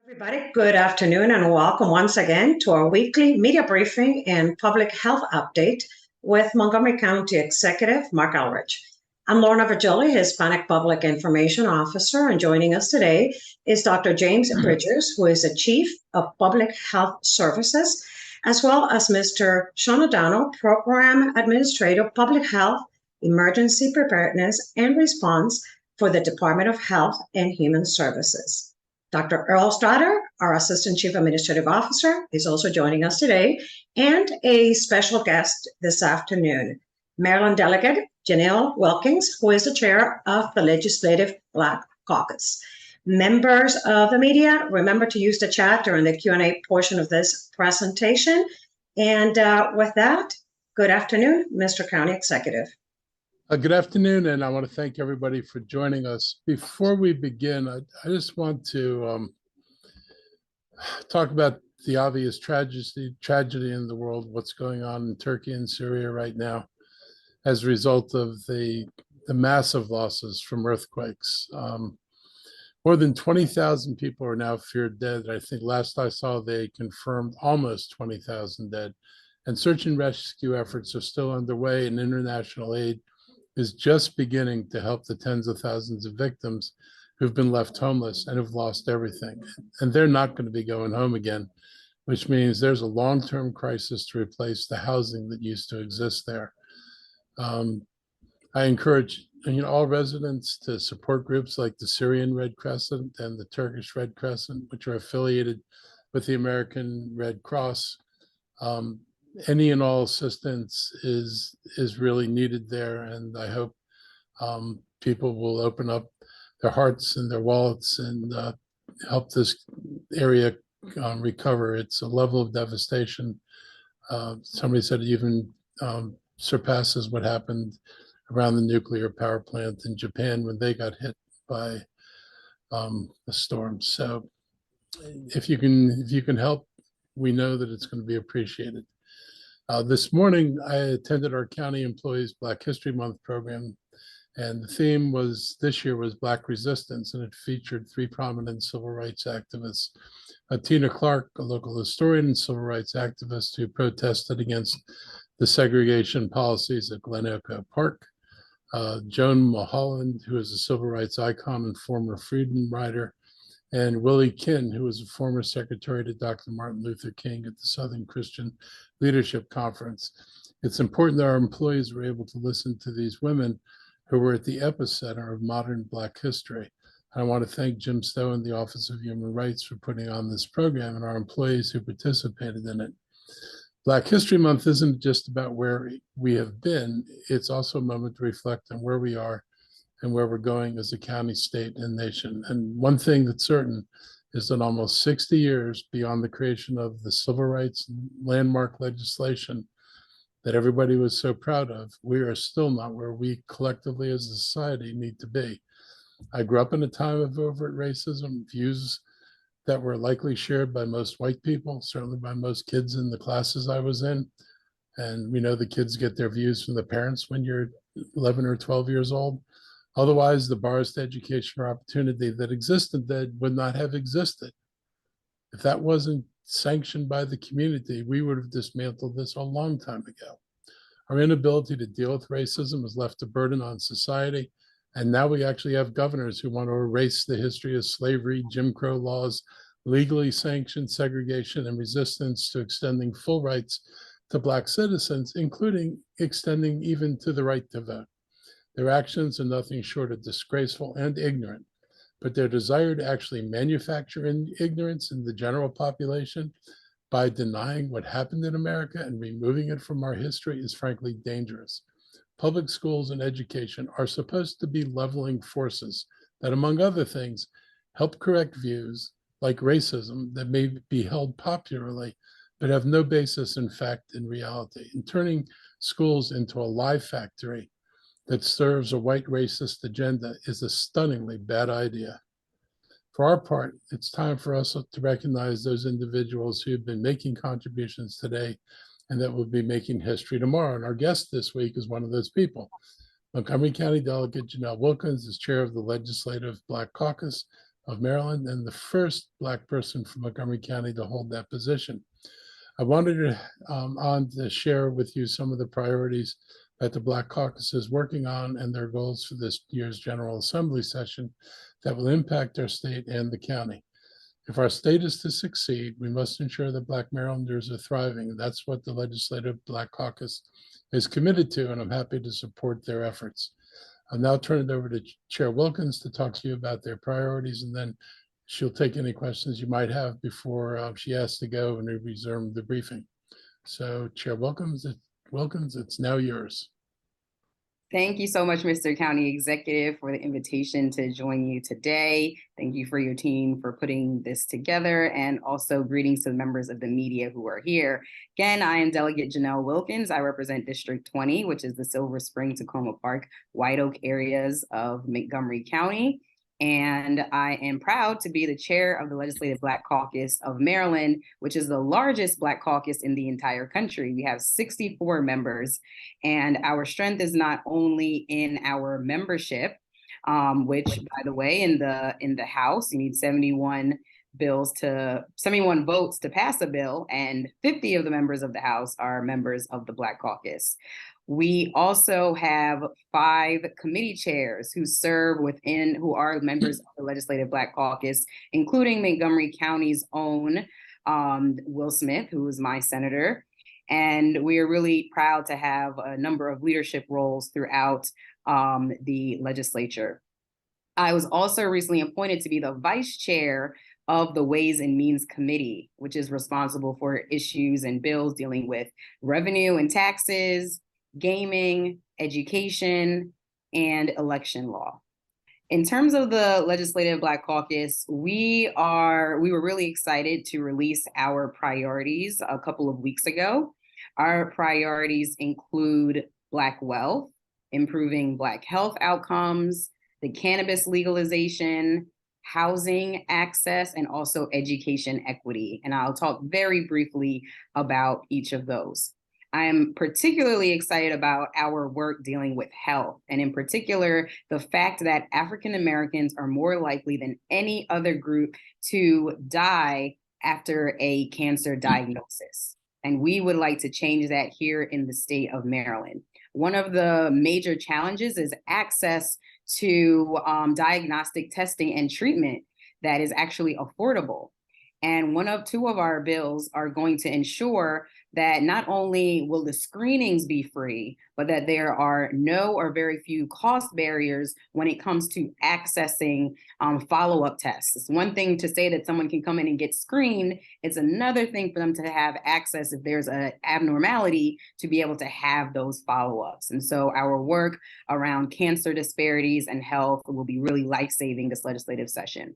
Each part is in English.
Everybody, good afternoon and welcome once again to our weekly media briefing and public health update with Montgomery County Executive Mark Elridge. I'm Lorna Virgili, Hispanic Public Information Officer, and joining us today is Dr. James Bridgers, who is the Chief of Public Health Services, as well as Mr. Sean O'Donnell, Program Administrator, Public Health, Emergency Preparedness and Response for the Department of Health and Human Services. Dr. Earl Strader, our Assistant Chief Administrative Officer, is also joining us today, and a special guest this afternoon, Maryland Delegate Janelle Wilkins, who is the Chair of the Legislative Black Caucus. Members of the media, remember to use the chat during the Q&A portion of this presentation. And with that, good afternoon, Mr. County Executive. Good afternoon, and I want to thank everybody for joining us. Before we begin, I just want to talk about the obvious tragedy in the world, what's going on in Turkey and Syria right now as a result of the massive losses from earthquakes. More than 20,000 people are now feared dead. I think last I saw, they confirmed almost 20,000 dead. And search and rescue efforts are still underway, and international aid is just beginning to help the tens of thousands of victims who've been left homeless and have lost everything. And they're not going to be going home again, which means there's a long-term crisis to replace the housing that used to exist there. I encourage all residents to support groups like the Syrian Red Crescent and the Turkish Red Crescent, which are affiliated with the American Red Cross. Any and all assistance is really needed there, and I hope people will open up their hearts and their wallets and help this area recover. It's a level of devastation. Somebody said it even surpasses what happened around the nuclear power plant in Japan when they got hit by a storm. So if you can help, we know that it's going to be appreciated. This morning, I attended our County Employees Black History Month program, and the theme this year was Black Resistance, and it featured three prominent civil rights activists. Tina Clark, a local historian and civil rights activist who protested against the segregation policies at Glen Echo Park. Joan Mulholland, who is a civil rights icon and former freedom rider, and Willie Kinn, who was a former secretary to Dr. Martin Luther King at the Southern Christian Leadership Conference. It's important that our employees were able to listen to these women who were at the epicenter of modern Black history. I want to thank Jim Stowe and the Office of Human Rights for putting on this program and our employees who participated in it. Black History Month isn't just about where we have been, it's also a moment to reflect on where we are and where we're going as a county, state, and nation. And one thing that's certain is that almost 60 years beyond the creation of the civil rights landmark legislation that everybody was so proud of, we are still not where we collectively as a society need to be. I grew up in a time of overt racism, views that were likely shared by most white people, certainly by most kids in the classes I was in. And we know the kids get their views from the parents when you're 11 or 12 years old. Otherwise, the bars to education or opportunity that existed then would not have existed. If that wasn't sanctioned by the community, we would have dismantled this a long time ago. Our inability to deal with racism has left a burden on society, and now we actually have governors who want to erase the history of slavery, Jim Crow laws, legally sanctioned segregation, and resistance to extending full rights to Black citizens, including extending even to the right to vote. Their actions are nothing short of disgraceful and ignorant, but their desire to actually manufacture ignorance in the general population by denying what happened in America and removing it from our history is frankly dangerous. Public schools and education are supposed to be leveling forces that, among other things, help correct views like racism that may be held popularly, but have no basis in fact in reality. And turning schools into a lie factory that serves a white racist agenda is a stunningly bad idea. For our part, it's time for us to recognize those individuals who have been making contributions today and that will be making history tomorrow. And our guest this week is one of those people. Montgomery County Delegate Janelle Wilkins is chair of the Legislative Black Caucus, of Maryland and the first Black person from Montgomery County to hold that position. I wanted to share with you some of the priorities that the Black Caucus is working on and their goals for this year's General Assembly session that will impact our state and the county. If our state is to succeed, we must ensure that Black Marylanders are thriving. That's what the Legislative Black Caucus is committed to, and I'm happy to support their efforts. I'll now turn it over to Chair Wilkins to talk to you about their priorities, and then she'll take any questions you might have before she has to go and resume the briefing. So Chair Wilkins, it's now yours. Thank you so much, Mr. County Executive, for the invitation to join you today. Thank you for your team for putting this together, and also greetings to the members of the media who are here. Again, I am Delegate Janelle Wilkins. I represent District 20, which is the Silver Spring, Tacoma Park, White Oak areas of Montgomery County. And I am proud to be the chair of the Legislative Black Caucus of Maryland, which is the largest Black caucus in the entire country. We have 64 members, and our strength is not only in our membership, which, by the way, in the House, you need 71 votes to pass a bill, and 50 of the members of the House are members of the Black Caucus. We also have 5 committee chairs who are members of the Legislative Black Caucus, including Montgomery County's own Will Smith, who is my senator. And we are really proud to have a number of leadership roles throughout the legislature. I was also recently appointed to be the vice chair of the Ways and Means Committee, which is responsible for issues and bills dealing with revenue and taxes, gaming, education, and election law. In terms of the Legislative Black Caucus, we were really excited to release our priorities a couple of weeks ago. Our priorities include Black wealth, improving Black health outcomes, the cannabis legalization, housing access, and also education equity. And I'll talk very briefly about each of those. I am particularly excited about our work dealing with health, and in particular, the fact that African Americans are more likely than any other group to die after a cancer diagnosis. And we would like to change that here in the state of Maryland. One of the major challenges is access to diagnostic testing and treatment that is actually affordable. And two of our bills are going to ensure that not only will the screenings be free, but that there are no or very few cost barriers when it comes to accessing follow-up tests. It's one thing to say that someone can come in and get screened. It's another thing for them to have access, if there's an abnormality, to be able to have those follow-ups. And so our work around cancer disparities and health will be really life-saving this legislative session.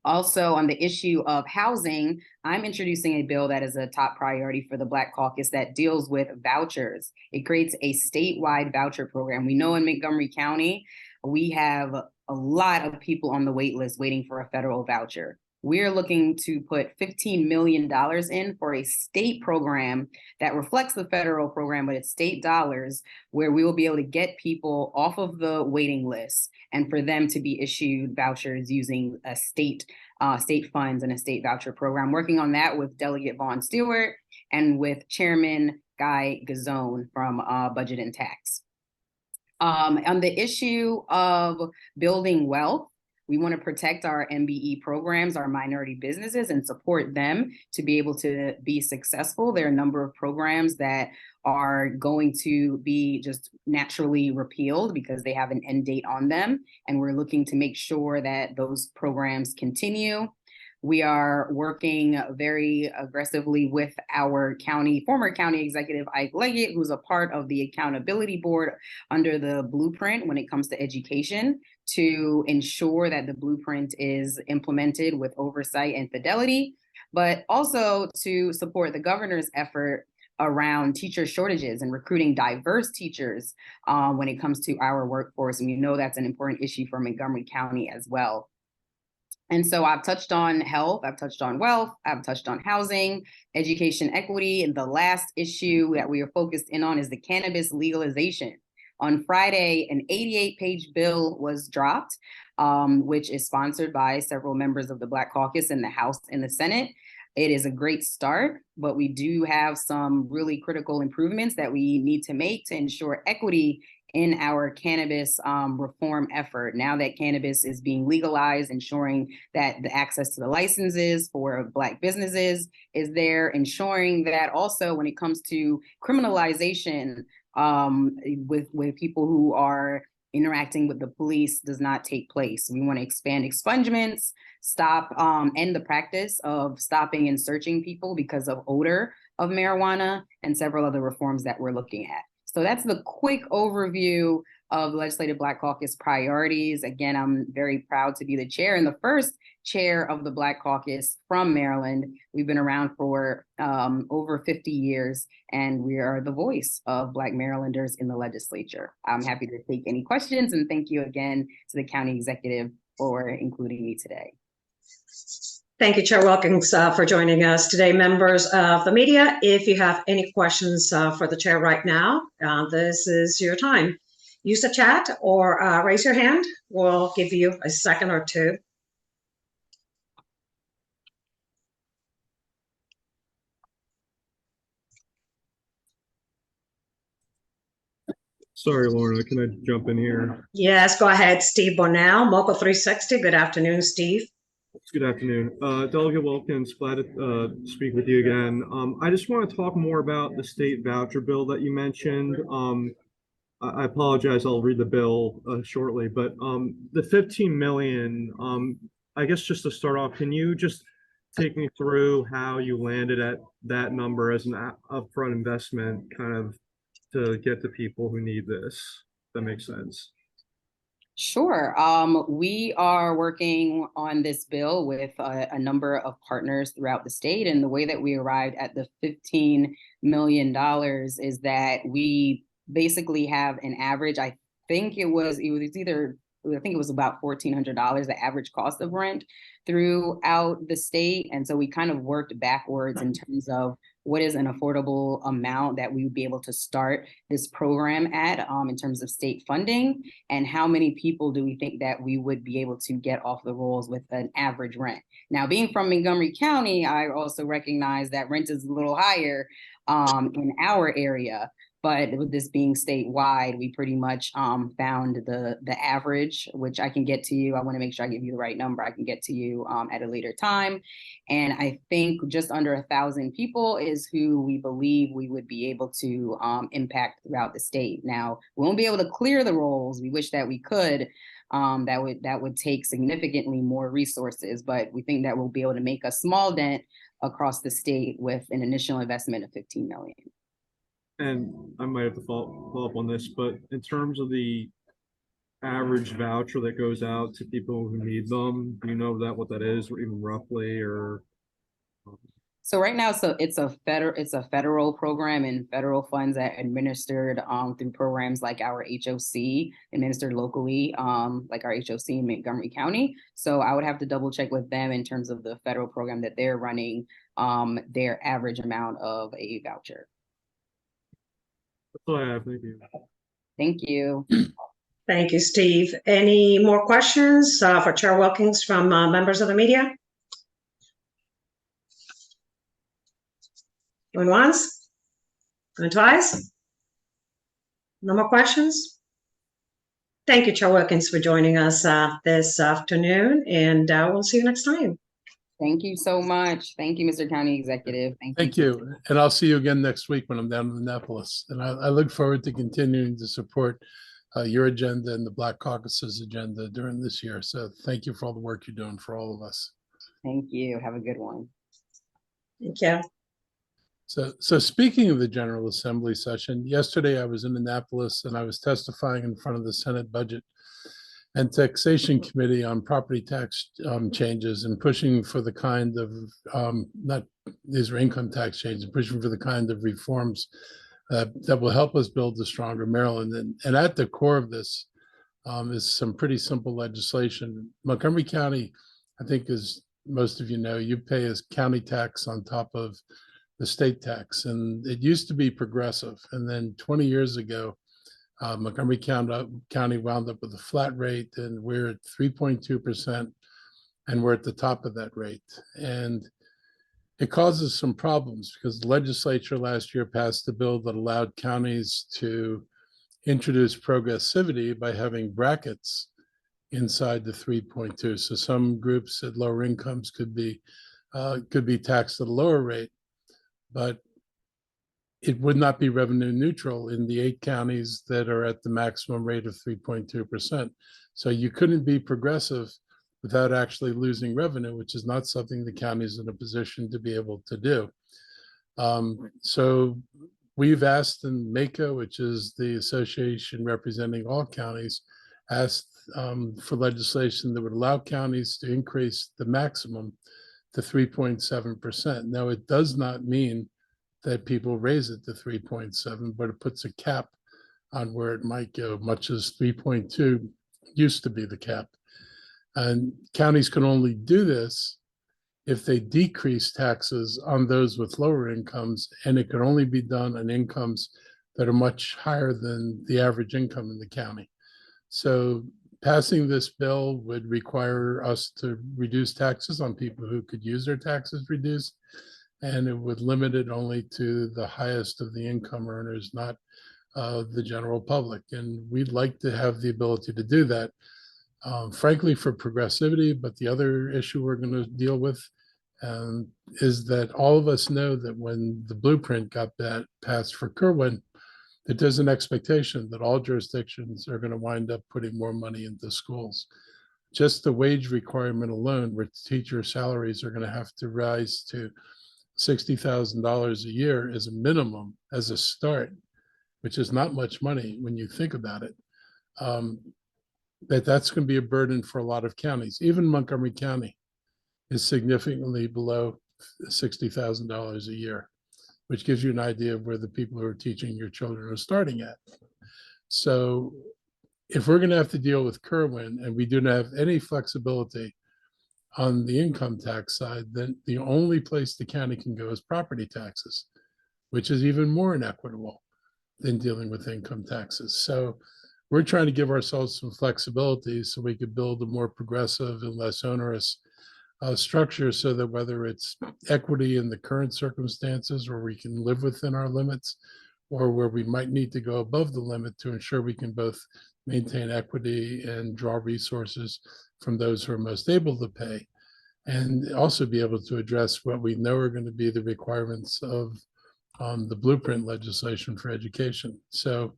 Also, on the issue of housing, I'm introducing a bill that is a top priority for the Black Caucus that deals with vouchers. It creates a statewide voucher program. We know in Montgomery County, we have a lot of people on the wait list waiting for a federal voucher. We're looking to put $15 million in for a state program that reflects the federal program, but it's state dollars, where we will be able to get people off of the waiting list and for them to be issued vouchers using a state funds and a state voucher program. Working on that with Delegate Vaughn Stewart and with Chairman Guy Gazzone from Budget and Tax. On the issue of building wealth, we want to protect our MBE programs, our minority businesses, and support them to be able to be successful. There are a number of programs that are going to be just naturally repealed because they have an end date on them. And we're looking to make sure that those programs continue. We are working very aggressively with our former county executive, Ike Leggett, who's a part of the accountability board under the blueprint when it comes to education, to ensure that the blueprint is implemented with oversight and fidelity, but also to support the governor's effort around teacher shortages and recruiting diverse teachers when it comes to our workforce. And you know that's an important issue for Montgomery County as well. And so I've touched on health, I've touched on wealth, I've touched on housing, education equity, and the last issue that we are focused in on is the cannabis legalization. On Friday, an 88-page bill was dropped, which is sponsored by several members of the Black Caucus in the House and the Senate. It is a great start, but we do have some really critical improvements that we need to make to ensure equity in our cannabis reform effort. Now that cannabis is being legalized, ensuring that the access to the licenses for Black businesses is there, ensuring that also when it comes to criminalization with people who are interacting with the police does not take place. We want to expand expungements, end the practice of stopping and searching people because of odor of marijuana, and several other reforms that we're looking at. So that's the quick overview of Legislative Black Caucus priorities. Again, I'm very proud to be the chair and the first chair of the Black Caucus from Maryland. We've been around for over 50 years, and we are the voice of Black Marylanders in the legislature. I'm happy to take any questions, and thank you again to the county executive for including me today. Thank you, Chair Wilkins, for joining us today. Members of the media, if you have any questions for the chair right now, this is your time. Use the chat or raise your hand. We'll give you a second or two. Sorry, Lorna, can I jump in here? Yes, go ahead. Steve Bonnell, Moco 360. Good afternoon, Steve. Good afternoon. Delegate Wilkins, glad to speak with you again. I just want to talk more about the state voucher bill that you mentioned. I apologize, I'll read the bill shortly, but the 15 million, I guess just to start off, can you just take me through how you landed at that number as an upfront investment kind of to get to people who need this? If that makes sense. Sure. We are working on this bill with a number of partners throughout the state. And the way that we arrived at the $15 million is that we basically have an average, I think it was about $1,400, the average cost of rent throughout the state. And so we kind of worked backwards in terms of what is an affordable amount that we would be able to start this program at in terms of state funding, and how many people do we think that we would be able to get off the rolls with an average rent. Now, being from Montgomery County, I also recognize that rent is a little higher in our area. But with this being statewide, we pretty much found the average, which I can get to you. I want to make sure I give you the right number. I can get to you at a later time. And I think just under 1,000 people is who we believe we would be able to impact throughout the state. Now, we won't be able to clear the rolls. We wish that we could. That would take significantly more resources, but we think that we'll be able to make a small dent across the state with an initial investment of $15 million. And I might have to follow up on this, but in terms of the average voucher that goes out to people who need them, do you know what that is, or even roughly, or? So right now, it's a federal program, and federal funds that administered through programs like our HOC, administered locally, like our HOC in Montgomery County. So I would have to double check with them in terms of the federal program that they're running, their average amount of a voucher. That's all I have. Thank you. Thank you. Thank you, Steve. Any more questions for Chair Wilkins from members of the media? Going once? Going twice? No more questions? Thank you, Chair Wilkins, for joining us this afternoon, and we'll see you next time. Thank you so much. Thank you, Mr. County Executive. Thank you. And I'll see you again next week when I'm down in Annapolis. And I look forward to continuing to support your agenda and the Black Caucus's agenda during this year. So thank you for all the work you're doing for all of us. Thank you. Have a good one. Thank you. So speaking of the General Assembly session, yesterday I was in Annapolis and I was testifying in front of the Senate Budget and Taxation Committee on property tax changes, and pushing for the kind of, these are income tax changes, pushing for the kind of reforms that will help us build a stronger Maryland. And at the core of this is some pretty simple legislation. Montgomery County, I think, as most of you know, you pay as county tax on top of the state tax. And it used to be progressive. And then 20 years ago, Montgomery County wound up with a flat rate, and we're at 3.2%, and we're at the top of that rate. And it causes some problems because the legislature last year passed a bill that allowed counties to introduce progressivity by having brackets inside the 3.2. So some groups at lower incomes could be taxed at a lower rate, but it would not be revenue neutral in the 8 counties that are at the maximum rate of 3.2%. So you couldn't be progressive without actually losing revenue, which is not something the county is in a position to be able to do. So we've asked, and MACO, which is the association representing all counties, asked for legislation that would allow counties to increase the maximum to 3.7%. Now, it does not mean that people raise it to 3.7, but it puts a cap on where it might go, much as 3.2 used to be the cap. And counties can only do this if they decrease taxes on those with lower incomes, and it can only be done on incomes that are much higher than the average income in the county. So passing this bill would require us to reduce taxes on people who could use their taxes reduced, and it would limit it only to the highest of the income earners, not the general public. And we'd like to have the ability to do that, frankly, for progressivity. But the other issue we're going to deal with is that all of us know that when the blueprint got passed for Kerwin, that there's an expectation that all jurisdictions are going to wind up putting more money into schools. Just the wage requirement alone, where teacher salaries are going to have to rise to $60,000 a year as a minimum, as a start, which is not much money when you think about it, that's going to be a burden for a lot of counties. Even Montgomery County is significantly below $60,000 a year, which gives you an idea of where the people who are teaching your children are starting at. So if we're going to have to deal with Kerwin and we do not have any flexibility on the income tax side, then the only place the county can go is property taxes, which is even more inequitable than dealing with income taxes. So we're trying to give ourselves some flexibility so we could build a more progressive and less onerous structure, so that whether it's equity in the current circumstances where we can live within our limits, or where we might need to go above the limit to ensure we can both maintain equity and draw resources from those who are most able to pay, and also be able to address what we know are going to be the requirements of the blueprint legislation for education. So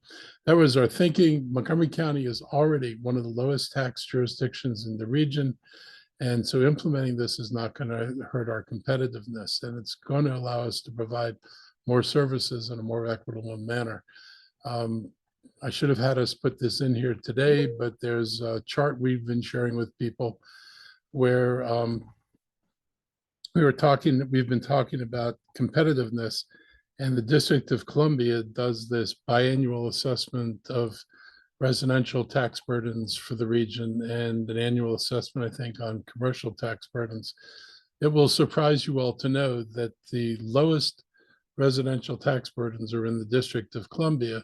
that was our thinking. Montgomery County is already one of the lowest tax jurisdictions in the region. And so implementing this is not going to hurt our competitiveness, and it's going to allow us to provide more services in a more equitable manner. I should have had us put this in here today, but there's a chart we've been sharing with people where we've been talking about competitiveness, and the District of Columbia does this biannual assessment of residential tax burdens for the region and an annual assessment, I think, on commercial tax burdens. It will surprise you all to know that the lowest residential tax burdens are in the District of Columbia.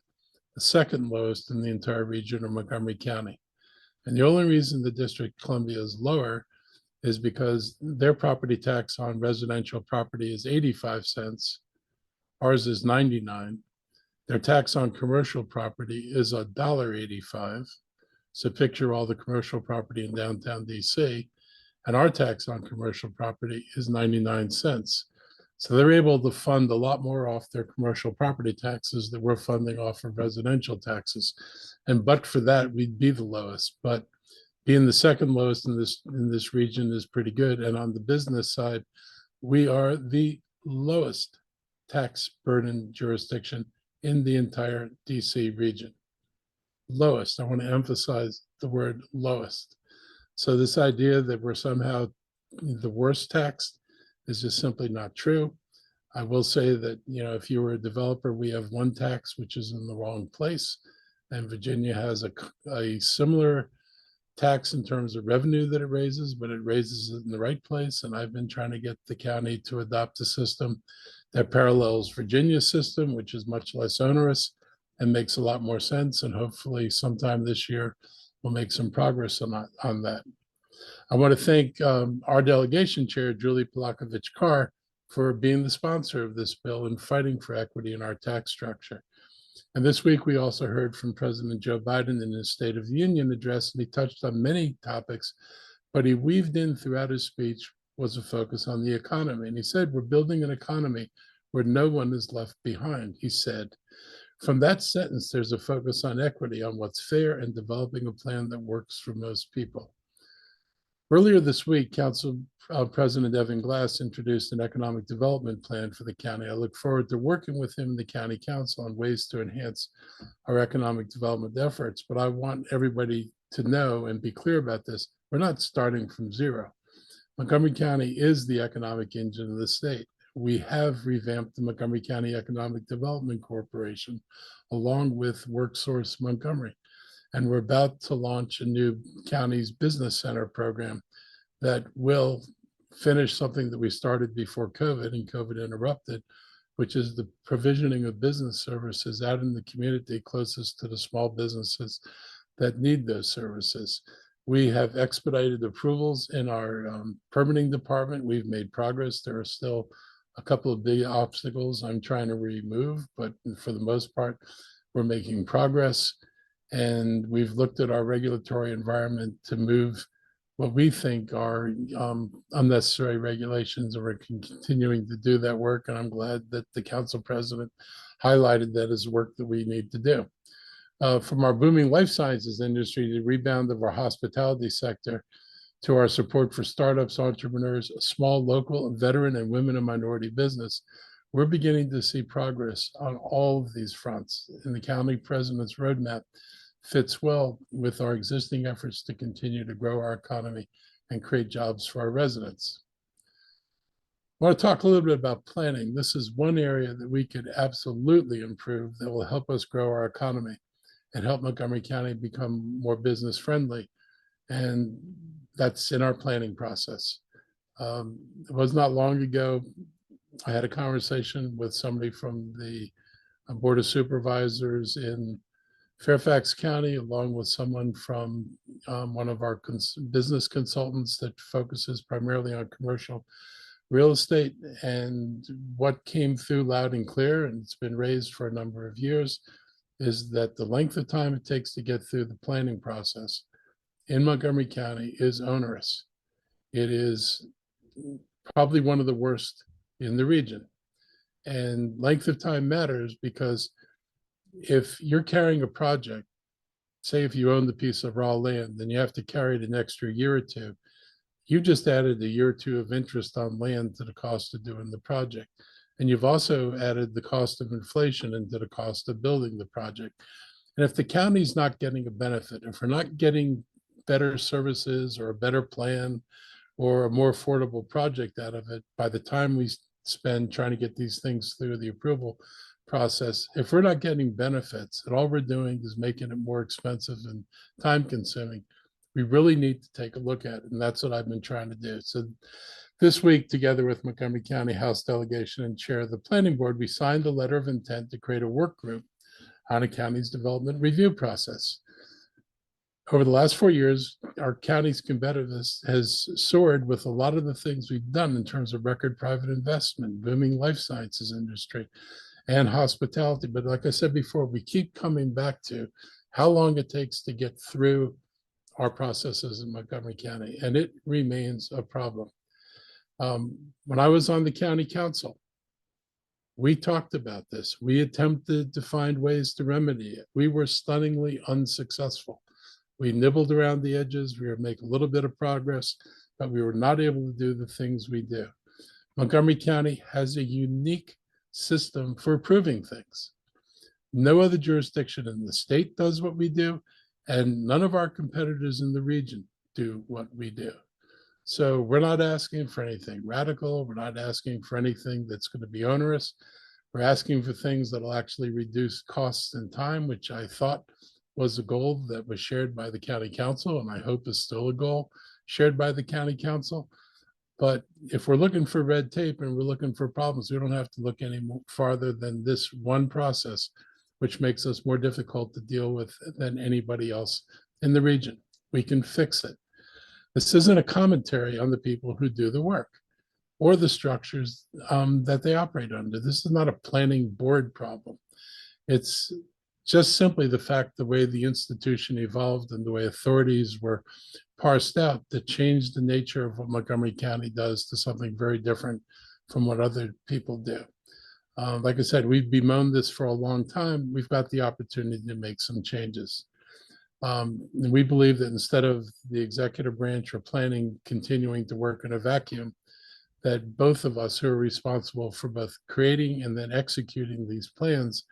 The second lowest in the entire region are Montgomery County. And the only reason the District of Columbia is lower is because their property tax on residential property is 85 cents. Ours is 99. Their tax on commercial property is $1.85. So picture all the commercial property in downtown DC, and our tax on commercial property is 99 cents. So they're able to fund a lot more off their commercial property taxes that we're funding off of residential taxes. And but for that, we'd be the lowest. But being the second lowest in this region is pretty good. And on the business side, we are the lowest tax burden jurisdiction in the entire DC region. Lowest. I want to emphasize the word lowest. So this idea that we're somehow the worst taxed is just simply not true. I will say that, if you were a developer, we have one tax which is in the wrong place, and Virginia has a similar tax in terms of revenue that it raises, but it raises it in the right place. And I've been trying to get the county to adopt a system that parallels Virginia's system, which is much less onerous and makes a lot more sense. And hopefully sometime this year, we'll make some progress on that. I want to thank our delegation chair, Julie Polakovich-Carr, for being the sponsor of this bill and fighting for equity in our tax structure. And this week, we also heard from President Joe Biden in his State of the Union address, and he touched on many topics, but he weaved in throughout his speech was a focus on the economy. And he said, we're building an economy where no one is left behind. He said, from that sentence, there's a focus on equity, on what's fair, and developing a plan that works for most people. Earlier this week, Council President Evan Glass introduced an economic development plan for the county. I look forward to working with him and the county council on ways to enhance our economic development efforts. But I want everybody to know and be clear about this. We're not starting from zero. Montgomery County is the economic engine of the state. We have revamped the Montgomery County Economic Development Corporation along with WorkSource Montgomery. And we're about to launch a new county's business center program that will finish something that we started before COVID and COVID interrupted, which is the provisioning of business services out in the community closest to the small businesses that need those services. We have expedited approvals in our permitting department. We've made progress. There are still a couple of big obstacles I'm trying to remove, but for the most part, we're making progress. And we've looked at our regulatory environment to move what we think are unnecessary regulations, and we're continuing to do that work. And I'm glad that the council president highlighted that as work that we need to do. From our booming life sciences industry to the rebound of our hospitality sector, to our support for startups, entrepreneurs, small, local, veteran, and women and minority business, we're beginning to see progress on all of these fronts. And the county president's roadmap fits well with our existing efforts to continue to grow our economy and create jobs for our residents. I want to talk a little bit about planning. This is one area that we could absolutely improve that will help us grow our economy and help Montgomery County become more business friendly. And that's in our planning process. It was not long ago, I had a conversation with somebody from the Board of Supervisors in Fairfax County, along with someone from one of our business consultants that focuses primarily on commercial real estate. And what came through loud and clear, and it's been raised for a number of years, is that the length of time it takes to get through the planning process in Montgomery County is onerous. It is probably one of the worst in the region. And length of time matters because if you're carrying a project, say if you own the piece of raw land, then you have to carry it an extra year or two. You just added a year or two of interest on land to the cost of doing the project. And you've also added the cost of inflation into the cost of building the project. And if the county's not getting a benefit, if we're not getting better services or a better plan or a more affordable project out of it, by the time we spend trying to get these things through the approval process, if we're not getting benefits and all we're doing is making it more expensive and time consuming, we really need to take a look at it. And that's what I've been trying to do. So this week, together with Montgomery County House Delegation and Chair of the Planning Board, we signed a letter of intent to create a work group on a county's development review process. Over the last 4 years, our county's competitiveness has soared with a lot of the things we've done in terms of record private investment, booming life sciences industry, and hospitality. But like I said before, we keep coming back to how long it takes to get through our processes in Montgomery County, and it remains a problem. When I was on the county council, we talked about this. We attempted to find ways to remedy it. We were stunningly unsuccessful. We nibbled around the edges. We were making a little bit of progress, but we were not able to do the things we do. Montgomery County has a unique system for approving things. No other jurisdiction in the state does what we do, and none of our competitors in the region do what we do. So we're not asking for anything radical. We're not asking for anything that's going to be onerous. We're asking for things that will actually reduce costs and time, which I thought was a goal that was shared by the county council, and I hope is still a goal shared by the county council. But if we're looking for red tape and we're looking for problems, we don't have to look any more farther than this one process, which makes us more difficult to deal with than anybody else in the region. We can fix it. This isn't a commentary on the people who do the work or the structures that they operate under. This is not a planning board problem. It's just simply the fact the way the institution evolved and the way authorities were parsed out that changed the nature of what Montgomery County does to something very different from what other people do. Like I said, we've bemoaned this for a long time. We've got the opportunity to make some changes. And we believe that instead of the executive branch or planning continuing to work in a vacuum, that both of us who are responsible for both creating and then executing these plans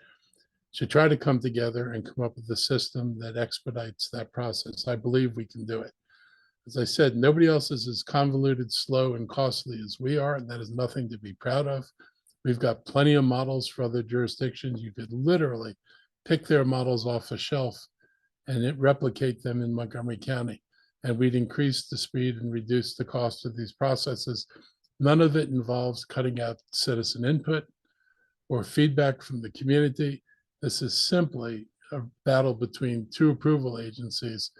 should try to come together and come up with a system that expedites that process. I believe we can do it. As I said, nobody else is as convoluted, slow, and costly as we are, and that is nothing to be proud of. We've got plenty of models for other jurisdictions. You could literally pick their models off a shelf and replicate them in Montgomery County. And we'd increase the speed and reduce the cost of these processes. None of it involves cutting out citizen input or feedback from the community. This is simply a battle between two approval agencies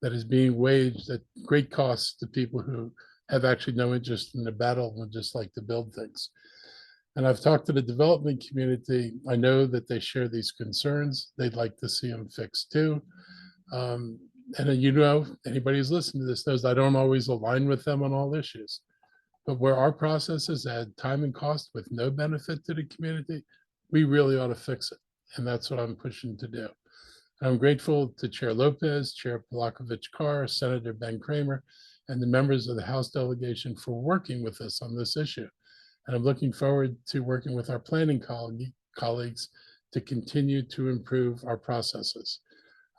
that is being waged at great cost to people who have actually no interest in the battle and just like to build things. And I've talked to the development community. I know that they share these concerns. They'd like to see them fixed too. And you know, anybody who's listening to this knows I don't always align with them on all issues. But where our processes add time and cost with no benefit to the community, we really ought to fix it. And that's what I'm pushing to do. I'm grateful to Chair Lopez, Chair Polakovich-Carr, Senator Ben Kramer, and the members of the House delegation for working with us on this issue. And I'm looking forward to working with our planning colleagues to continue to improve our processes.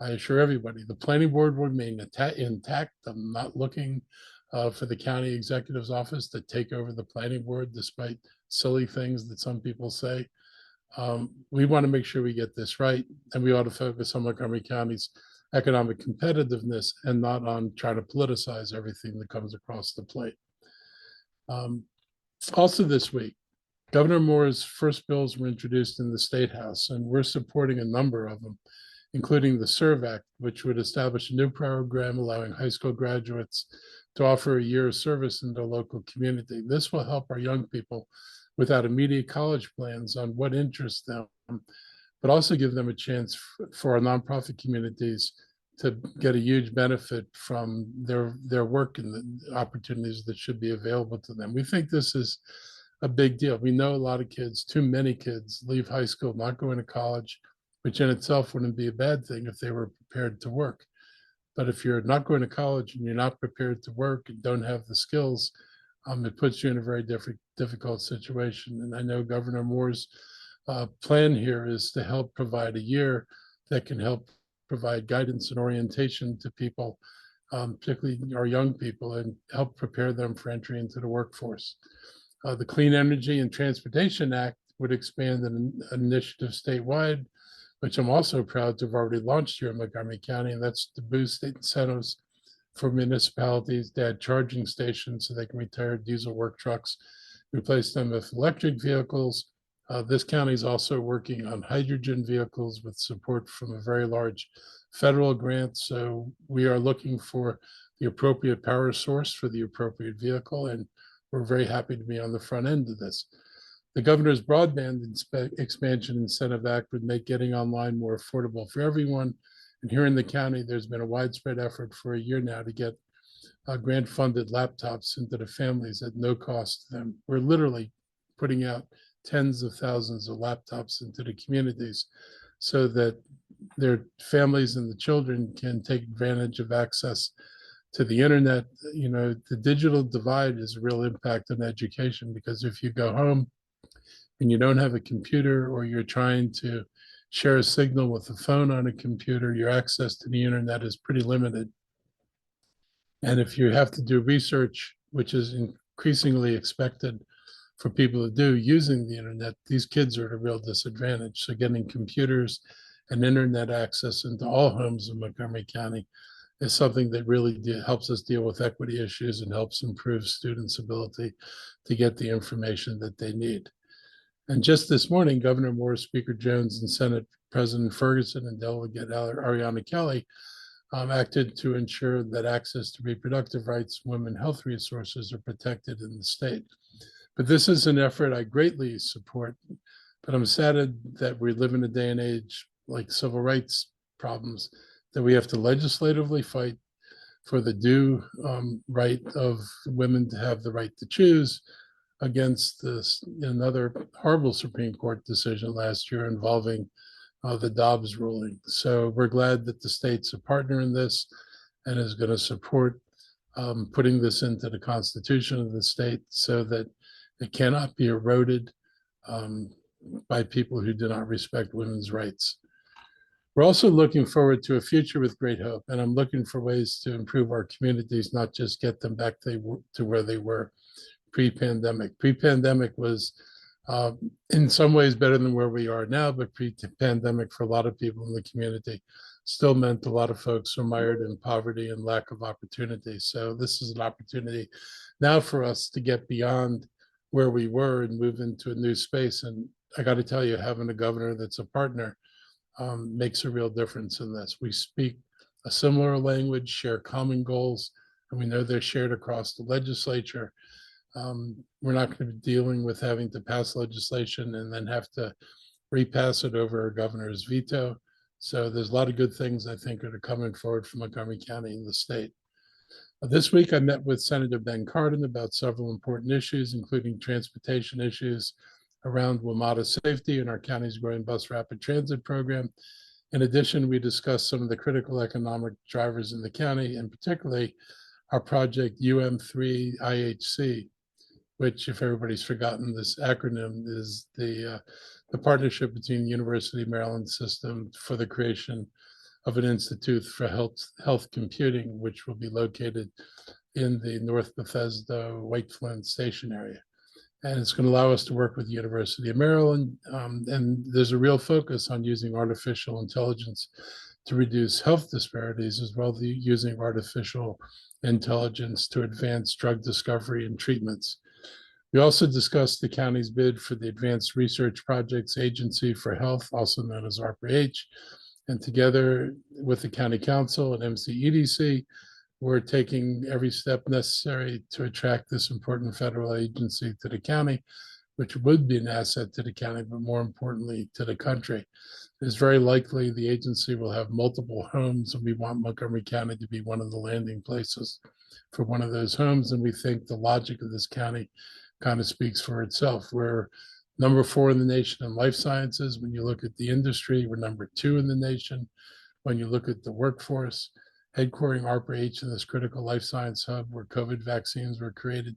I assure everybody, the planning board will remain intact. I'm not looking for the county executive's office to take over the planning board, despite silly things that some people say. We want to make sure we get this right, and we ought to focus on Montgomery County's economic competitiveness and not on trying to politicize everything that comes across the plate. Also this week, Governor Moore's first bills were introduced in the State House, and we're supporting a number of them, including the SERVE Act, which would establish a new program allowing high school graduates to offer a year of service in their local community. This will help our young people without immediate college plans on what interests them, but also give them a chance for our nonprofit communities to get a huge benefit from their work and the opportunities that should be available to them. We think this is a big deal. We know a lot of kids, too many kids, leave high school not going to college, which in itself wouldn't be a bad thing if they were prepared to work. But if you're not going to college and you're not prepared to work and don't have the skills, it puts you in a very difficult situation. And I know Governor Moore's plan here is to help provide a year that can help provide guidance and orientation to people, particularly our young people, and help prepare them for entry into the workforce. The Clean Energy and Transportation Act would expand an initiative statewide, which I'm also proud to have already launched here in Montgomery County, and that's to boost state incentives for municipalities to add charging stations so they can retire diesel work trucks, replace them with electric vehicles. This county is also working on hydrogen vehicles with support from a very large federal grant. So we are looking for the appropriate power source for the appropriate vehicle, and we're very happy to be on the front end of this. The governor's broadband expansion incentive act would make getting online more affordable for everyone. And here in the county, there's been a widespread effort for a year now to get grant-funded laptops into the families at no cost to them. We're literally putting out tens of thousands of laptops into the communities so that their families and the children can take advantage of access to the internet. You know, the digital divide is a real impact on education, because if you go home and you don't have a computer, or you're trying to share a signal with a phone on a computer, your access to the internet is pretty limited. And if you have to do research, which is increasingly expected for people to do using the internet, these kids are at a real disadvantage. So getting computers and internet access into all homes in Montgomery County is something that really helps us deal with equity issues and helps improve students' ability to get the information that they need. And just this morning, Governor Moore, Speaker Jones, and Senate President Ferguson and Delegate Ariana Kelly acted to ensure that access to reproductive rights, women's health resources are protected in the state. But this is an effort I greatly support, but I'm saddened that we live in a day and age like civil rights problems that we have to legislatively fight for the due right of women to have the right to choose against another horrible Supreme Court decision last year involving the Dobbs ruling. So we're glad that the state's a partner in this and is going to support putting this into the Constitution of the state so that it cannot be eroded by people who do not respect women's rights. We're also looking forward to a future with great hope, and I'm looking for ways to improve our communities, not just get them back to where they were pre-pandemic. Pre-pandemic was in some ways better than where we are now, but pre-pandemic for a lot of people in the community still meant a lot of folks were mired in poverty and lack of opportunity. So this is an opportunity now for us to get beyond where we were and move into a new space. And I got to tell you, having a governor that's a partner makes a real difference in this. We speak a similar language, share common goals, and we know they're shared across the legislature. We're not going to be dealing with having to pass legislation and then have to repass it over a governor's veto. So there's a lot of good things I think that are coming forward from Montgomery County and the state. This week, I met with Senator Ben Cardin about several important issues, including transportation issues around WMATA safety and our county's growing bus rapid transit program. In addition, we discussed some of the critical economic drivers in the county, and particularly our project UM3IHC, which, if everybody's forgotten, this acronym is the partnership between the University of Maryland system for the creation of an institute for health computing, which will be located in the North Bethesda, White Flint station area. And it's going to allow us to work with the University of Maryland. And there's a real focus on using artificial intelligence to reduce health disparities, as well as using artificial intelligence to advance drug discovery and treatments. We also discussed the county's bid for the Advanced Research Projects Agency for Health, also known as ARPA-H. And together with the County Council and MCEDC, we're taking every step necessary to attract this important federal agency to the county, which would be an asset to the county, but more importantly, to the country. It's very likely the agency will have multiple homes, and we want Montgomery County to be one of the landing places for one of those homes. And we think the logic of this county kind of speaks for itself. We're number 4 in the nation in life sciences. When you look at the industry, we're number 2 in the nation. When you look at the workforce, headquartering ARPA-H in this critical life science hub where COVID vaccines were created,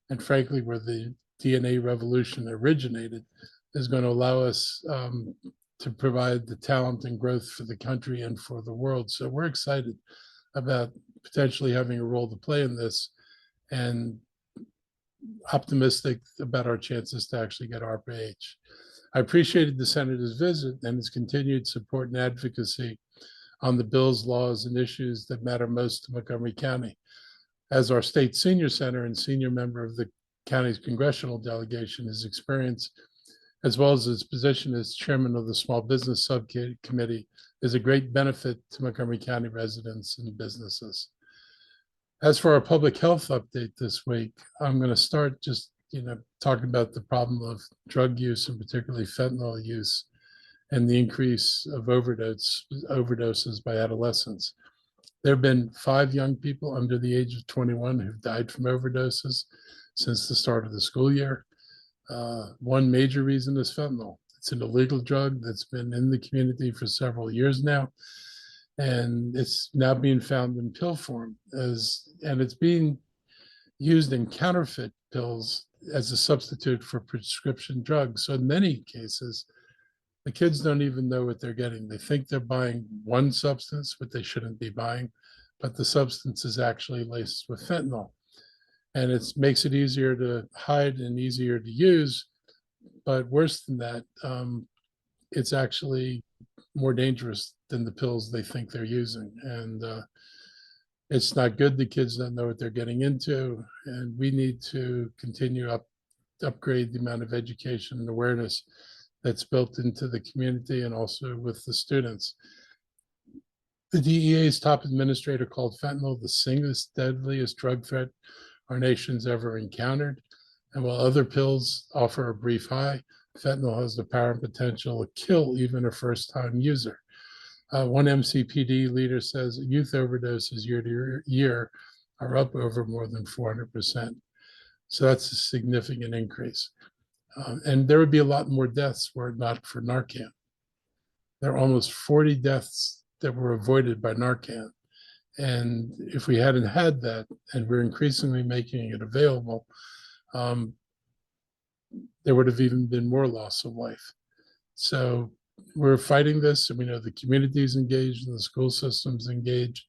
and frankly, where the DNA revolution originated, is going to allow us to provide the talent and growth for the country and for the world. So we're excited about potentially having a role to play in this, and optimistic about our chances to actually get ARPA-H. I appreciated the Senator's visit and his continued support and advocacy on the bills, laws, and issues that matter most to Montgomery County. As our state senior senator and senior member of the county's congressional delegation, his experience, as well as his position as chairman of the Small Business Subcommittee, is a great benefit to Montgomery County residents and businesses. As for our public health update this week, I'm going to start just talking about the problem of drug use, and particularly fentanyl use, and the increase of overdoses by adolescents. There have been 5 young people under the age of 21 who've died from overdoses since the start of the school year. One major reason is fentanyl. It's an illegal drug that's been in the community for several years now, and it's now being found in pill form, and it's being used in counterfeit pills as a substitute for prescription drugs. So in many cases, the kids don't even know what they're getting. They think they're buying one substance, but they shouldn't be buying, but the substance is actually laced with fentanyl. And it makes it easier to hide and easier to use, but worse than that, it's actually more dangerous than the pills they think they're using. And it's not good. The kids don't know what they're getting into, and we need to continue upgrade the amount of education and awareness that's built into the community and also with the students. The DEA's top administrator called fentanyl the single deadliest drug threat our nation's ever encountered. And while other pills offer a brief high, fentanyl has the power and potential to kill even a first-time user. One MCPD leader says youth overdoses year to year are up over more than 400%. So that's a significant increase. And there would be a lot more deaths were it not for Narcan. There are almost 40 deaths that were avoided by Narcan. And if we hadn't had that, and we're increasingly making it available, there would have even been more loss of life. So we're fighting this, and we know the community is engaged and the school system's engaged.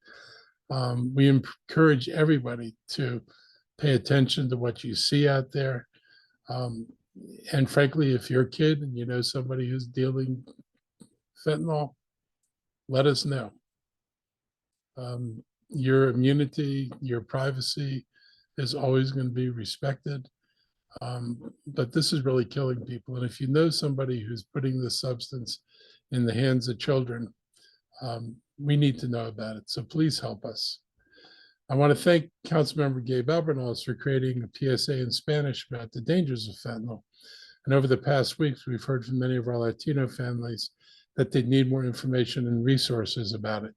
We encourage everybody to pay attention to what you see out there. And frankly, if you're a kid and you know somebody who's dealing fentanyl, let us know. Your immunity, your privacy is always going to be respected. But this is really killing people. And if you know somebody who's putting this substance in the hands of children, we need to know about it. So please help us. I want to thank Councilmember Gabe Albernos for creating a PSA in Spanish about the dangers of fentanyl. And over the past weeks, we've heard from many of our Latino families that they need more information and resources about it.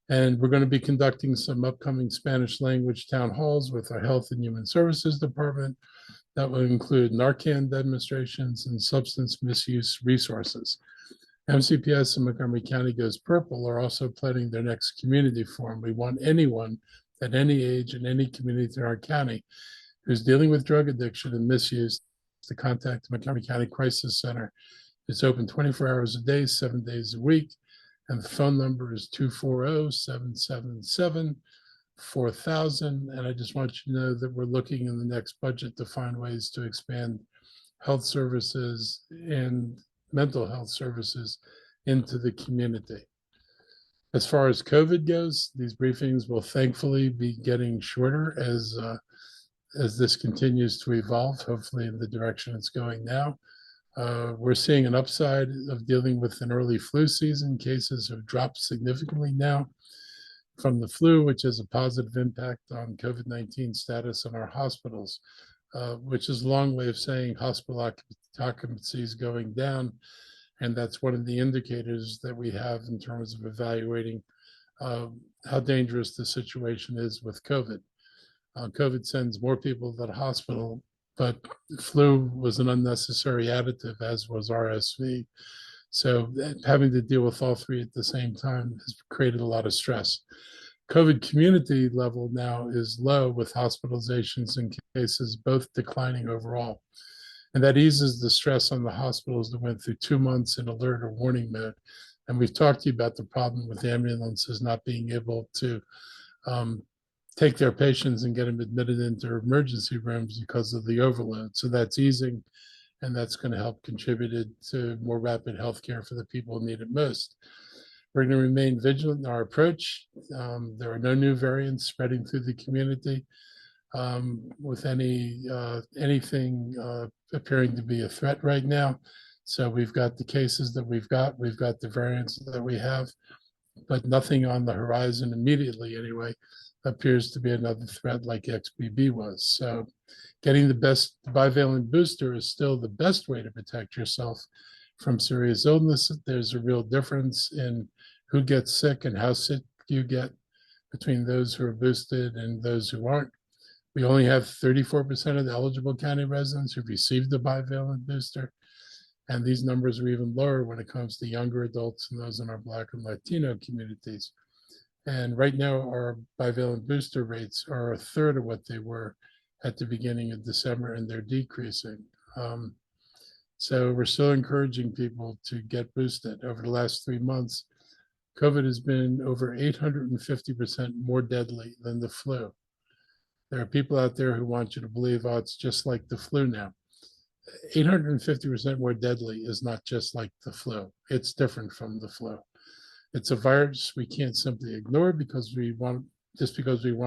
And we're going to be conducting some upcoming Spanish language town halls with our Health and Human Services Department that will include Narcan demonstrations and substance misuse resources. MCPS and Montgomery County Goes Purple are also planning their next community forum. We want anyone at any age in any community in our county who's dealing with drug addiction and misuse to contact the Montgomery County Crisis Center. It's open 24 hours a day, 7 days a week. And the phone number is 240-777-4000. And I just want you to know that we're looking in the next budget to find ways to expand health services and mental health services into the community. As far as COVID goes, these briefings will thankfully be getting shorter as this continues to evolve, hopefully in the direction it's going now. We're seeing an upside of dealing with an early flu season. Cases have dropped significantly now from the flu, which has a positive impact on COVID-19 status in our hospitals, which is a long way of saying hospital occupancy is going down. And that's one of the indicators that we have in terms of evaluating how dangerous the situation is with COVID. COVID sends more people to the hospital, but flu was an unnecessary additive, as was RSV. So having to deal with all three at the same time has created a lot of stress. COVID community level now is low, with hospitalizations and cases both declining overall. And that eases the stress on the hospitals that went through 2 months in alert or warning mode. And we've talked to you about the problem with ambulances not being able to take their patients and get them admitted into emergency rooms because of the overload. So that's easing, and that's going to help contribute to more rapid healthcare for the people who need it most. We're going to remain vigilant in our approach. There are no new variants spreading through the community with anything appearing to be a threat right now. So we've got the cases that we've got the variants that we have, but nothing on the horizon immediately anyway appears to be another threat like XBB was. So getting the best bivalent booster is still the best way to protect yourself from serious illness. There's a real difference in who gets sick and how sick you get between those who are boosted and those who aren't. We only have 34% of the eligible county residents who've received the bivalent booster. And these numbers are even lower when it comes to younger adults and those in our Black and Latino communities. And right now, our bivalent booster rates are a third of what they were at the beginning of December, and they're decreasing. So we're still encouraging people to get boosted. Over the last 3 months, COVID has been over 850% more deadly than the flu. There are people out there who want you to believe, oh, it's just like the flu now. 850% more deadly is not just like the flu. It's different from the flu. It's a virus we can't simply ignore because we want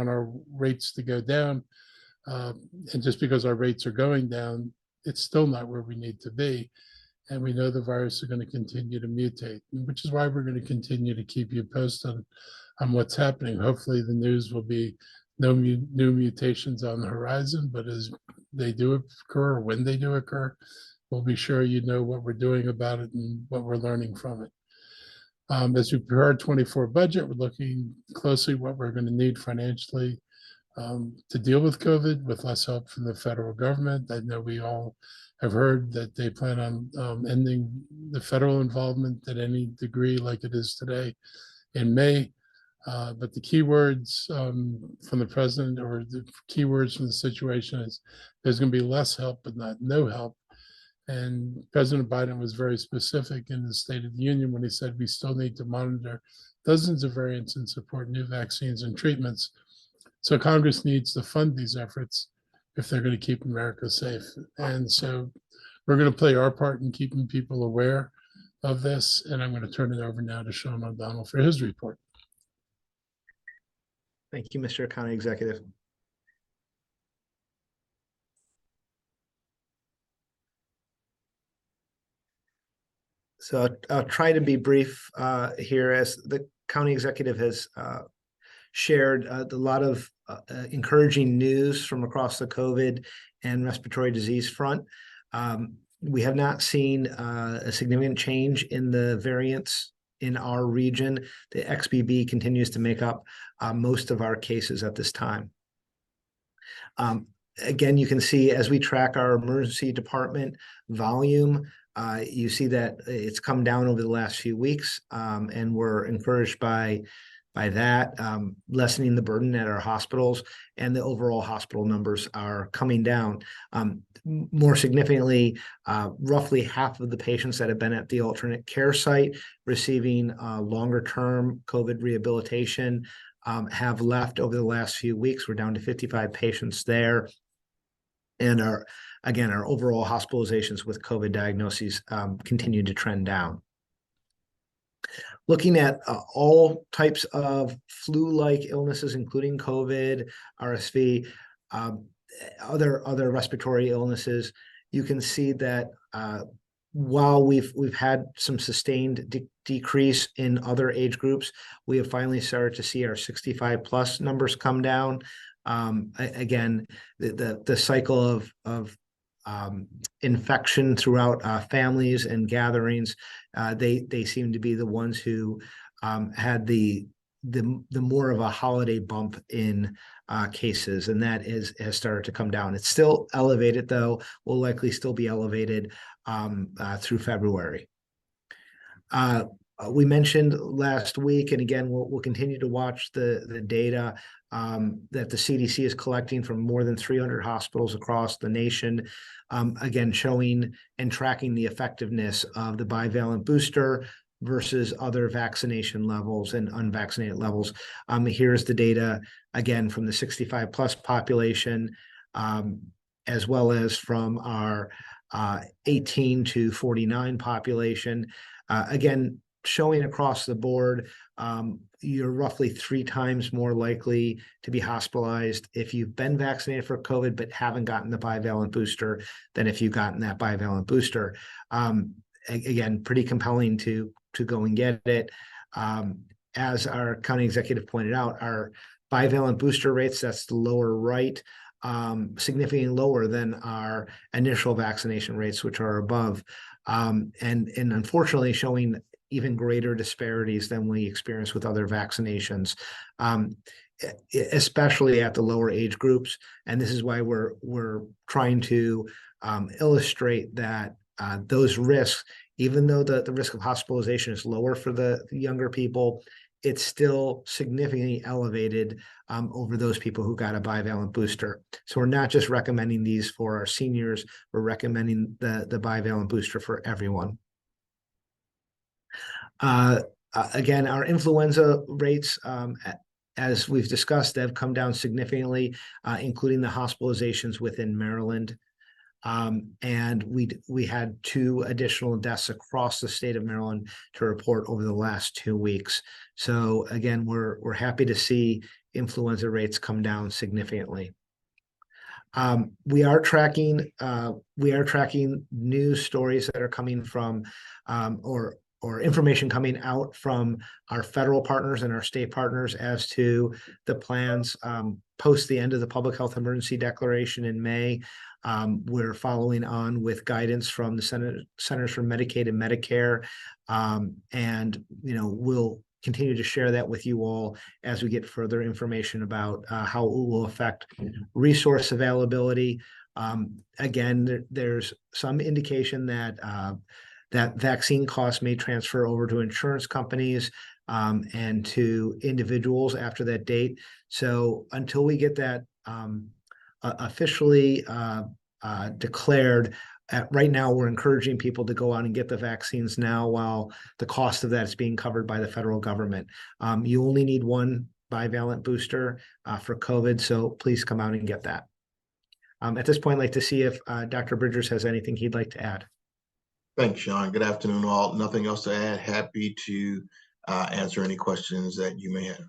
our rates to go down. And just because our rates are going down it's still not where we need to be. And we know the virus is going to continue to mutate, which is why we're going to continue to keep you posted on what's happening. Hopefully the news will be no new mutations on the horizon, but as they do occur, or when they do occur, we'll be sure you know what we're doing about it and what we're learning from it. As we prepare our 24 budget, we're looking closely what we're going to need financially to deal with COVID with less help from the federal government. I know we all have heard that they plan on ending the federal involvement at any degree like it is today in May. But the key words from the president, or the key words from the situation, is there's going to be less help, but not no help. And President Biden was very specific in the State of the Union when he said we still need to monitor dozens of variants and support new vaccines and treatments. So Congress needs to fund these efforts if they're going to keep America safe. And so we're going to play our part in keeping people aware of this. And I'm going to turn it over now to Sean O'Donnell for his report. Thank you, Mr. County Executive. So I'll try to be brief here, as the county executive has shared a lot of encouraging news from across the COVID and respiratory disease front. We have not seen a significant change in the variants in our region. The XBB continues to make up most of our cases at this time. Again, you can see as we track our emergency department volume, you see that it's come down over the last few weeks, and we're encouraged by that, lessening the burden at our hospitals, and the overall hospital numbers are coming down. More significantly, roughly half of the patients that have been at the alternate care site receiving longer-term COVID rehabilitation have left over the last few weeks. We're down to 55 patients there. And our overall hospitalizations with COVID diagnoses continue to trend down. Looking at all types of flu-like illnesses, including COVID, RSV, other respiratory illnesses, you can see that while we've had some sustained decrease in other age groups, we have finally started to see our 65+ numbers come down. Again, the cycle of infection throughout families and gatherings, they seem to be the ones who had the more of a holiday bump in cases, and that has started to come down. It's still elevated, though, will likely still be elevated through February. We mentioned last week, and again, we'll continue to watch the data that the CDC is collecting from more than 300 hospitals across the nation, again, showing and tracking the effectiveness of the bivalent booster versus other vaccination levels and unvaccinated levels. Here's the data, again, from the 65+ population, as well as from our 18 to 49 population. Again, showing across the board, you're roughly 3 times more likely to be hospitalized if you've been vaccinated for COVID but haven't gotten the bivalent booster than if you've gotten that bivalent booster. Again, pretty compelling to go and get it. As our county executive pointed out, our bivalent booster rates, that's the lower right, significantly lower than our initial vaccination rates, which are above, and unfortunately showing even greater disparities than we experience with other vaccinations, especially at the lower age groups. And this is why we're trying to illustrate that those risks, even though the risk of hospitalization is lower for the younger people, it's still significantly elevated over those people who got a bivalent booster. So we're not just recommending these for our seniors, we're recommending the bivalent booster for everyone. Again, our influenza rates, as we've discussed, have come down significantly, including the hospitalizations within Maryland. And we had 2 additional deaths across the state of Maryland to report over the last 2 weeks. So again, we're happy to see influenza rates come down significantly. We are tracking news stories that are coming from or information coming out from our federal partners and our state partners as to the plans post the end of the public health emergency declaration in May. We're following on with guidance from the Centers for Medicaid and Medicare, and we'll continue to share that with you all as we get further information about how it will affect resource availability. Again, there's some indication that that vaccine costs may transfer over to insurance companies and to individuals after that date. So until we get that officially declared, right now we're encouraging people to go out and get the vaccines now while the cost of that is being covered by the federal government. You only need one bivalent booster for COVID, so please come out and get that. At this point, I'd like to see if Dr. Bridgers has anything he'd like to add. Thanks, Sean. Good afternoon, all. Nothing else to add. Happy to answer any questions that you may have.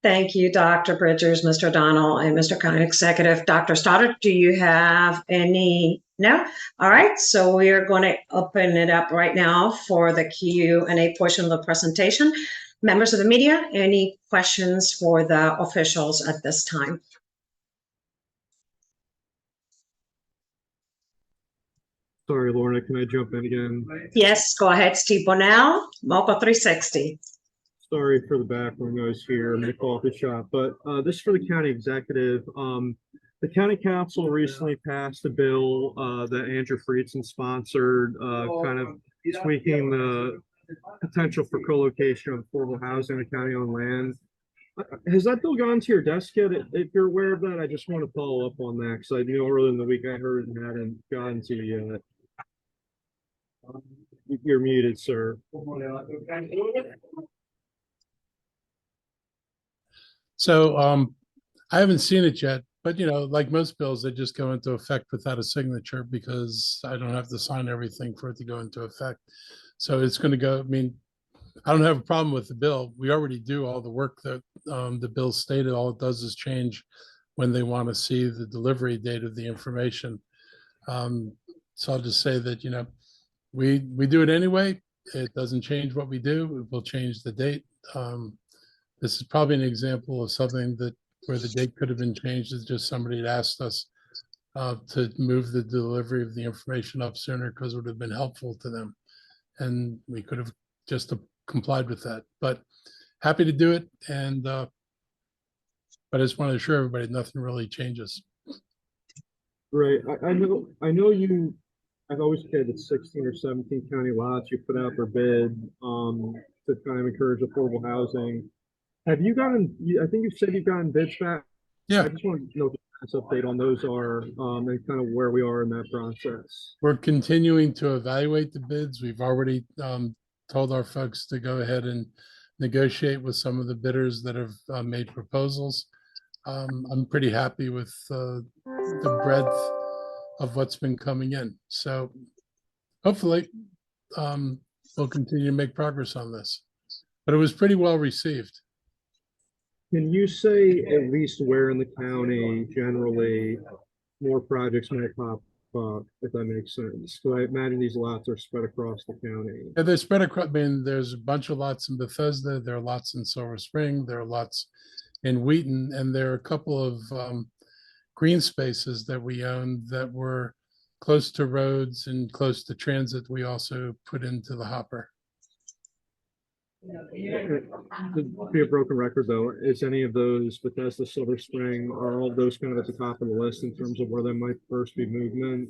Thank you, Dr. Bridgers, Mr. O'Donnell, and Mr. County Executive. Dr. Stoddard, do you have any? No? All right, so we are going to open it up right now for the Q&A portion of the presentation. Members of the media, any questions for the officials at this time? Sorry, Lorna, can I jump in again? Yes, go ahead, Steve Bonnell, Moco 360. Sorry for the background noise here in the coffee shop, but this is for the county executive. The county council recently passed a bill that Andrew Friedson sponsored, kind of tweaking the potential for co-location of affordable housing in the county-owned land. Has that bill gone to your desk yet? If you're aware of that, I just want to follow up on that because I know earlier in the week I heard and hadn't gotten to you yet. You're muted, sir. So I haven't seen it yet, but like most bills, they just go into effect without a signature because I don't have to sign everything for it to go into effect. So it's going to go. I mean, I don't have a problem with the bill. We already do all the work that the bill stated. All it does is change when they want to see the delivery date of the information. So I'll just say that we do it anyway. It doesn't change what we do. It will change the date. This is probably an example of something where the date could have been changed. It's just somebody had asked us to move the delivery of the information up sooner because it would have been helpful to them. And we could have just complied with that. But happy to do it. And but I just want to assure everybody nothing really changes. Right. I know you. I've always said that 16 or 17 county lots you put out for bid to kind of encourage affordable housing. Have you gotten? I think you said you've gotten bids back. Yeah. I just want to know what the update on those are and kind of where we are in that process. We're continuing to evaluate the bids. We've already told our folks to go ahead and negotiate with some of the bidders that have made proposals. I'm pretty happy with the breadth of what's been coming in. So hopefully we'll continue to make progress on this. But it was pretty well received. Can you say at least where in the county generally more projects may pop up, if that makes sense? So I imagine these lots are spread across the county. Yeah, they're spread across. I mean, there's a bunch of lots in Bethesda. There are lots in Silver Spring. There are lots in Wheaton. And there are a couple of green spaces that we own that were close to roads and close to transit. We also put into the hopper. To be a broken record though, is any of those Bethesda, Silver Spring, are all of those kind of at the top of the list in terms of where there might first be movement?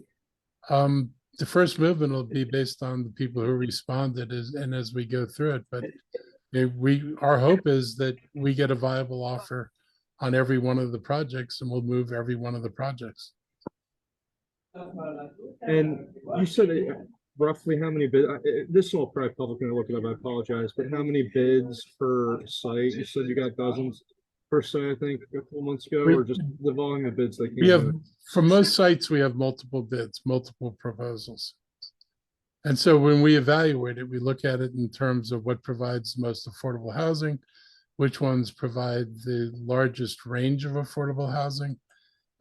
The first movement will be based on the people who responded and as we go through it. But our hope is that we get a viable offer on every one of the projects and we'll move every one of the projects. And you said roughly how many bids? This is all probably public and I look it up, I apologize, but how many bids per site? You said you got dozens per site, I think, a couple months ago, or just the volume of bids they came We have, in? for most sites, we have multiple bids, multiple proposals. And so when we evaluate it, we look at it in terms of what provides the most affordable housing, which ones provide the largest range of affordable housing,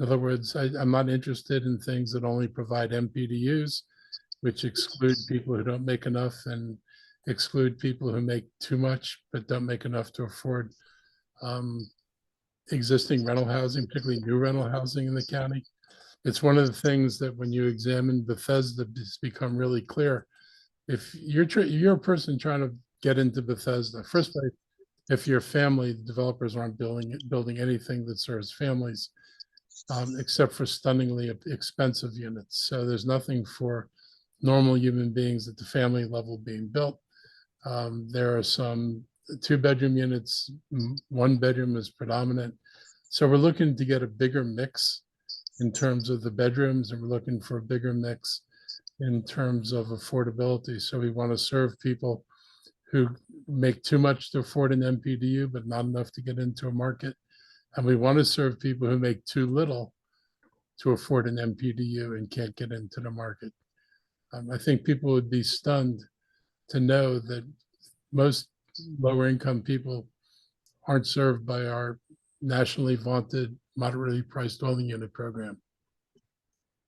In other words, I'm not interested in things that only provide MPDUs, which exclude people who don't make enough and exclude people who make too much but don't make enough to afford existing rental housing, particularly new rental housing in the county. It's one of the things that when you examine Bethesda, it's become really clear. If you're a person trying to get into Bethesda, first place, if you're a family, the developers aren't building anything that serves families, except for stunningly expensive units. So there's nothing for normal human beings at the family level being built. There are some 2-bedroom units, 1 bedroom is predominant. So we're looking to get a bigger mix in terms of the bedrooms, and we're looking for a bigger mix in terms of affordability. So we want to serve people who make too much to afford an MPDU, but not enough to get into a market. And we want to serve people who make too little to afford an MPDU and can't get into the market. I think people would be stunned to know that most lower income people aren't served by our nationally vaunted moderately priced dwelling unit program.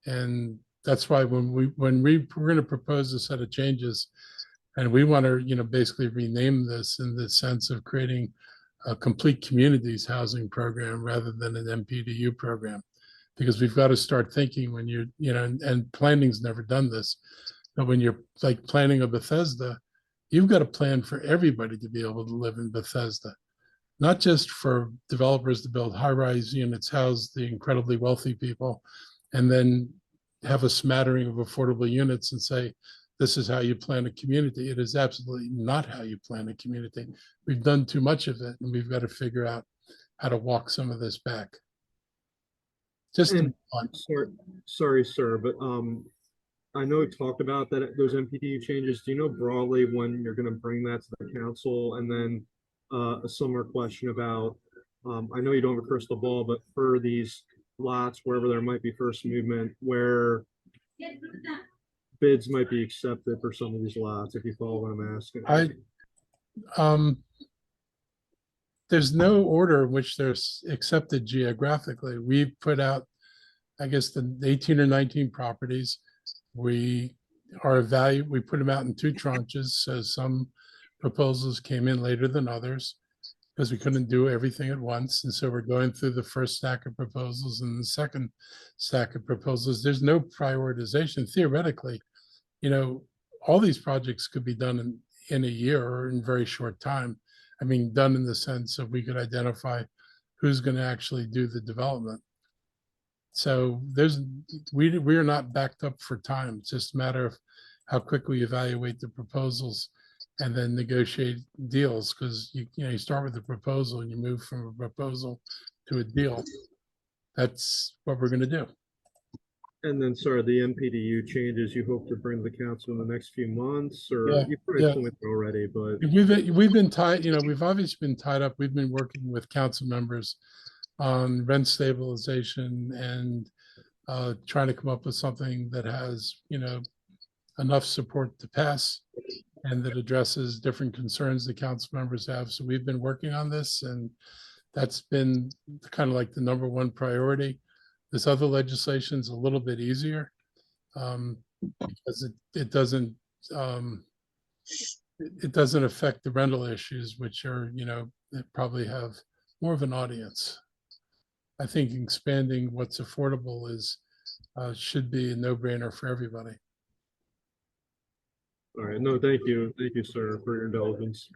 And that's why when we're going to propose a set of changes, and we want to, basically rename this in the sense of creating a complete communities housing program rather than an MPDU program, because we've got to start thinking when and planning's never done this, but when you're like planning a Bethesda, you've got to plan for everybody to be able to live in Bethesda, not just for developers to build high-rise units, house the incredibly wealthy people, and then have a smattering of affordable units and say, this is how you plan a community. It is absolutely not how you plan a community. We've done too much of it, and we've got to figure out how to walk some of this back. Just sorry, sir, but I know we talked about that those MPDU changes. Do you know broadly when you're going to bring that to the council? And then a similar question about, I know you don't have a crystal ball, but for these lots, wherever there might be first movement, where bids might be accepted for some of these lots, if you follow what I'm asking. There's no order in which they're accepted geographically. We put out, I guess, the 18 or 19 properties. We put them out in 2 tranches. So some proposals came in later than others because we couldn't do everything at once. And so we're going through the first stack of proposals and the second stack of proposals. There's no prioritization. Theoretically, all these projects could be done in a year or in very short time. I mean, done in the sense of we could identify who's going to actually do the development. So we are not backed up for time. It's just a matter of how quickly we evaluate the proposals and then negotiate deals, because you start with a proposal and you move from a proposal to a deal. That's what we're going to do. And then, sorry, the MPDU changes you hope to bring to the council in the next few months, or you've probably told me already, but we've been tied. We've obviously been tied up. We've been working with council members on rent stabilization and trying to come up with something that has enough support to pass and that addresses different concerns the council members have. So we've been working on this, and that's been kind of like the #1 priority. This other legislation is a little bit easier because it doesn't affect the rental issues, which are that probably have more of an audience. I think expanding what's affordable should be a no-brainer for everybody. All right. No, thank you, sir, for your indulgence.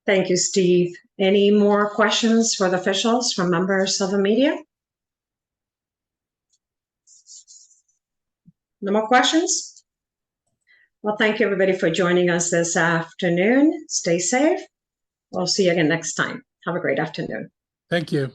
Thank you, Steve. Any more questions for the officials from members of the media? No more questions? Well, thank you everybody for joining us this afternoon. Stay safe. We'll see you again next time. Have a great afternoon. Thank you.